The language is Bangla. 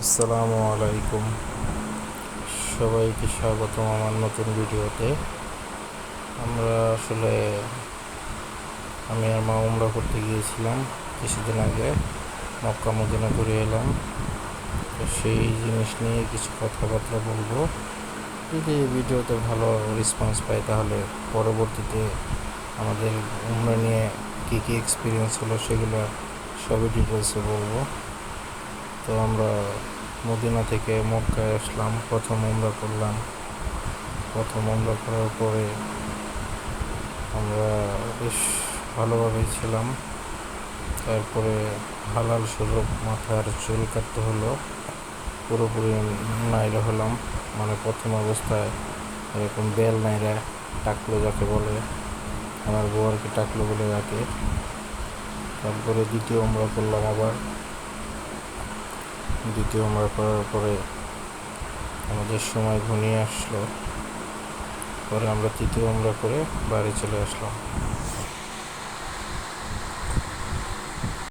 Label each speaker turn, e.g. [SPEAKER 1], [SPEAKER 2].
[SPEAKER 1] আসসালামু আলাইকুম, সবাইকে স্বাগতম আমার নতুন ভিডিওতে। আমি আর মা উমরা করতে গিয়েছিলাম কিছুদিন আগে, মক্কা মদিনা ঘুরে এলাম। তো সেই জিনিস নিয়ে কিছু কথাবার্তা বলবো। যদি এই ভিডিওতে ভালো রেসপন্স পাই তাহলে পরবর্তীতে আমাদের উমরা নিয়ে কী কী এক্সপিরিয়েন্স হলো সেগুলো সবই ডিটেলসে বলবো। তো আমরা মদিনা থেকে মক্কায় আসলাম, প্রথম উমরা করলাম। প্রথম উমরা করার পরে আমরা বেশ ভালোভাবেই ছিলাম। তারপরে হালাল সুযোগ মাথার চুল কাটতে হলো, পুরোপুরি নাইরা হলাম। মানে প্রথম অবস্থায় এরকম বেল নাইরা, টাকলো যাকে বলে, আমার বউ আর কি টাকলো বলে ডাকে। তারপরে দ্বিতীয় উমরা করলাম। আবার দ্বিতীয় উমরা করার পরে আমাদের সময় ঘনিয়ে আসলো, পরে আমরা তৃতীয় উমরা করে বাড়ি চলে আসলাম।